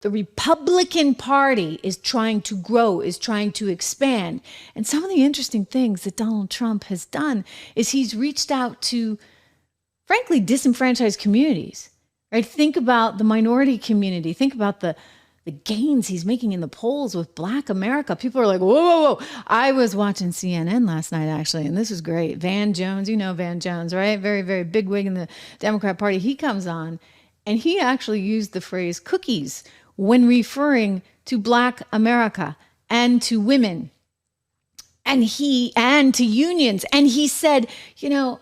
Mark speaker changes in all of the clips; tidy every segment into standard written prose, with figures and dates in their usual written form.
Speaker 1: The Republican Party is trying to grow, is trying to expand. And some of the interesting things that Donald Trump has done is he's reached out to, frankly, disenfranchised communities, right? Think about the minority community. Think about the gains he's making in the polls with Black America. People are like, whoa, whoa, whoa. I was watching CNN last night, actually, and this was great. Van Jones, you know Van Jones, right? Very, very big wig in the Democrat Party. He comes on, and he actually used the phrase cookies when referring to Black America and to women and to unions. And he said, you know,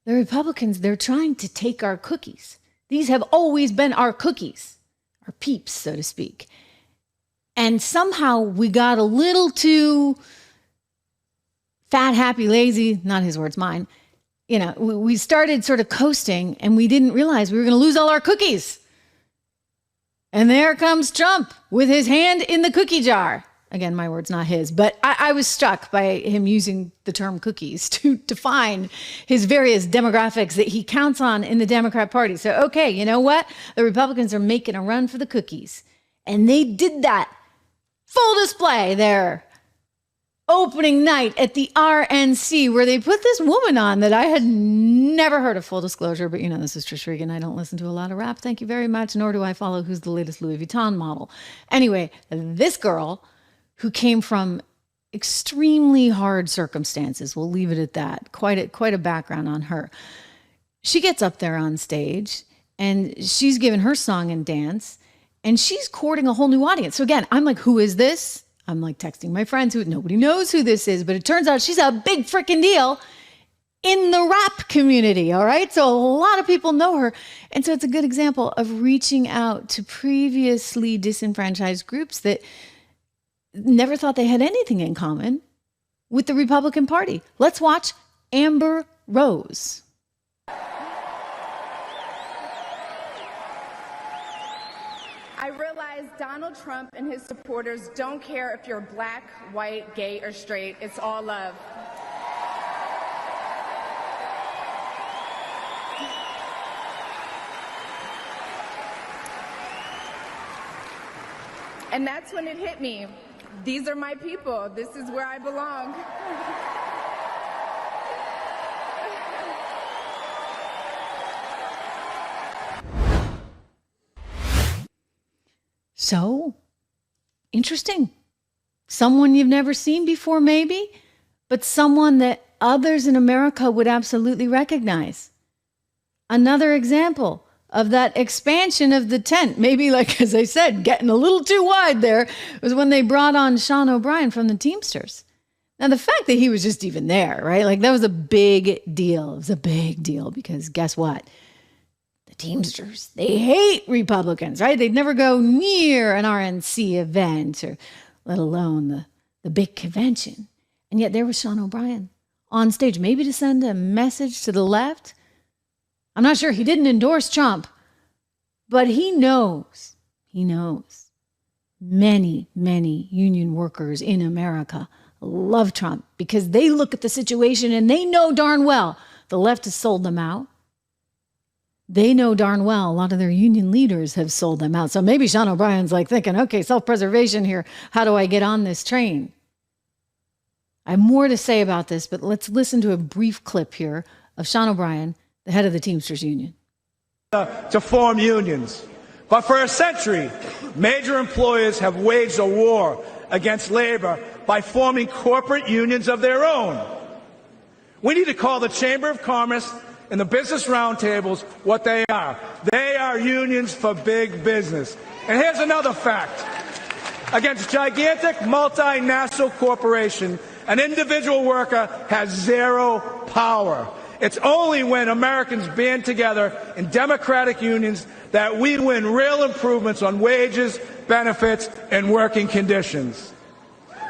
Speaker 1: the Republicans, they're trying to take our cookies. These have always been our cookies, our peeps, so to speak. And somehow we got a little too fat, happy, lazy, not his words, mine. You know, we started sort of coasting and we didn't realize we were going to lose all our cookies. And there comes Trump with his hand in the cookie jar. Again, my word's not his, but I was struck by him using the term cookies to define his various demographics that he counts on in the Democrat Party. So, okay, you know what? The Republicans are making a run for the cookies. And they did that. Full display there. Opening night at the RNC, where they put this woman on that I had never heard of, full disclosure, but you know, this is Trish Regan. I don't listen to a lot of rap. Thank you very much. Nor do I follow who's the latest Louis Vuitton model. Anyway, this girl who came from extremely hard circumstances, we'll leave it at that. Quite a background on her. She gets up there on stage and she's given her song and dance and she's courting a whole new audience. So again, I'm like, who is this? I'm like texting my friends who nobody knows who this is, but it turns out she's a big freaking deal in the rap community. All right. So a lot of people know her. And so it's a good example of reaching out to previously disenfranchised groups that never thought they had anything in common with the Republican Party. Let's watch Amber Rose.
Speaker 2: I realize Donald Trump and his supporters don't care if you're black, white, gay, or straight. It's all love. And that's when it hit me. These are my people. This is where I belong.
Speaker 1: So, interesting. Someone you've never seen before, maybe, but someone that others in America would absolutely recognize. Another example of that expansion of the tent, maybe, like, as I said, getting a little too wide there, was when they brought on Sean O'Brien from the Teamsters. Now, the fact that he was just even there, right? Like, that was a big deal. It was a big deal because guess what? The Teamsters, they hate Republicans, right? They'd never go near an RNC event or let alone the big convention. And yet there was Sean O'Brien on stage, maybe to send a message to the left. I'm not sure. He didn't endorse Trump, but he knows many, many union workers in America love Trump because they look at the situation and they know darn well the left has sold them out. They know darn well a lot of their union leaders have sold them out. So maybe Sean O'Brien's like thinking, okay, self-preservation here. How do I get on this train? I have more to say about this, but let's listen to a brief clip here of Sean O'Brien, the head of the Teamsters Union.
Speaker 3: To form unions. But for a century, major employers have waged a war against labor by forming corporate unions of their own. We need to call the Chamber of Commerce and the business roundtables what they are. They are unions for big business. And here's another fact. Against gigantic multinational corporation, an individual worker has zero power. It's only when Americans band together in democratic unions that we win real improvements on wages, benefits, and working conditions.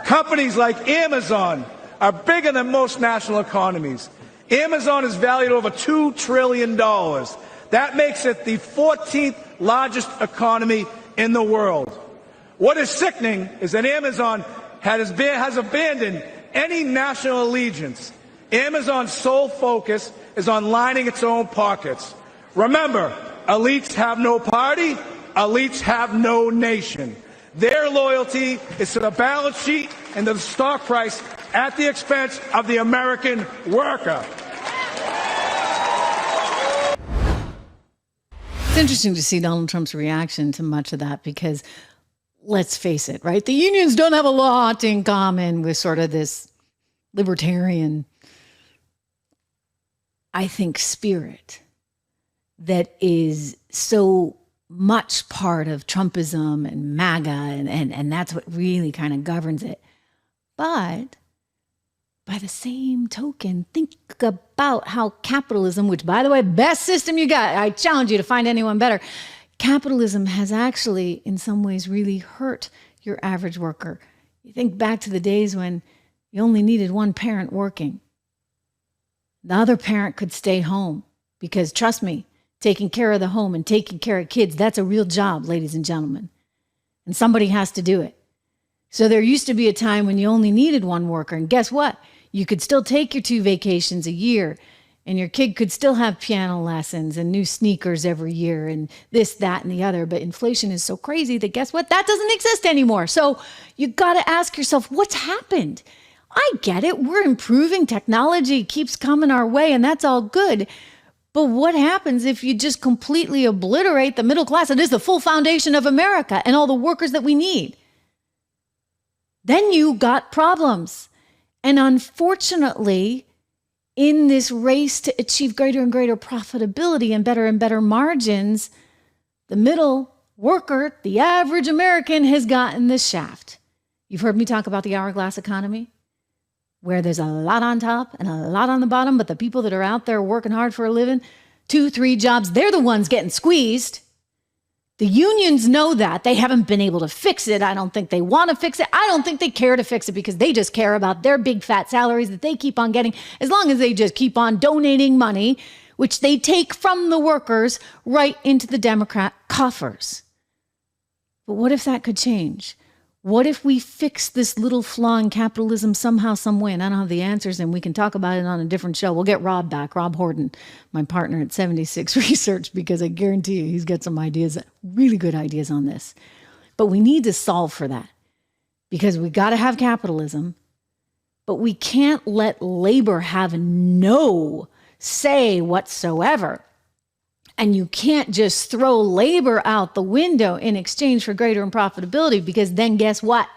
Speaker 3: Companies like Amazon are bigger than most national economies. Amazon is valued over $2 trillion. That makes it the 14th largest economy in the world. What is sickening is that Amazon has abandoned any national allegiance. Amazon's sole focus is on lining its own pockets. Remember, elites have no party, elites have no nation. Their loyalty is to the balance sheet and to the stock price at the expense of the American worker.
Speaker 1: It's interesting to see Donald Trump's reaction to much of that because, let's face it, right? The unions don't have a lot in common with sort of this libertarian, I think, spirit that is so much part of Trumpism and MAGA, and that's what really kind of governs it. But by the same token, think about how capitalism, which, by the way, best system you got, I challenge you to find anyone better. Capitalism has actually, in some ways, really hurt your average worker. You think back to the days when you only needed one parent working. The other parent could stay home because, trust me, taking care of the home and taking care of kids, that's a real job, ladies and gentlemen. And somebody has to do it. So there used to be a time when you only needed one worker. And guess what? You could still take your 2 vacations a year, and your kid could still have piano lessons and new sneakers every year and this, that, and the other. But inflation is so crazy that guess what? That doesn't exist anymore. So you got to ask yourself, what's happened? I get it. We're improving. Technology keeps coming our way, and that's all good. But what happens if you just completely obliterate the middle class? It is the full foundation of America and all the workers that we need. Then you got problems. And unfortunately, in this race to achieve greater and greater profitability and better margins, the middle worker, the average American, has gotten the shaft. You've heard me talk about the hourglass economy, where there's a lot on top and a lot on the bottom, but the people that are out there working hard for a living, 2, 3 jobs, they're the ones getting squeezed. The unions know that. They haven't been able to fix it. I don't think they want to fix it. I don't think they care to fix it because they just care about their big fat salaries that they keep on getting as long as they just keep on donating money, which they take from the workers right into the Democrat coffers. But what if that could change? What if we fix this little flaw in capitalism somehow, some way? And I don't have the answers, and we can talk about it on a different show. We'll get Rob back, Rob Horton, my partner at 76 Research, because I guarantee you he's got some ideas, really good ideas on this. But we need to solve for that because we got to have capitalism, but we can't let labor have no say whatsoever. And you can't just throw labor out the window in exchange for greater profitability, because then guess what?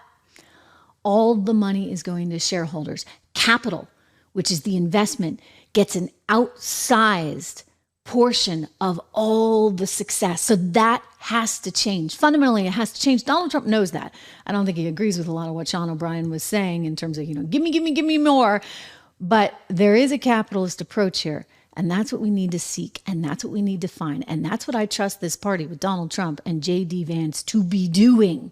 Speaker 1: All the money is going to shareholders. Capital, which is the investment, gets an outsized portion of all the success. So that has to change. Fundamentally, it has to change. Donald Trump knows that. I don't think he agrees with a lot of what Sean O'Brien was saying in terms of, give me more. But there is a capitalist approach here. And that's what we need to seek. And that's what we need to find. And that's what I trust this party with Donald Trump and J.D. Vance to be doing.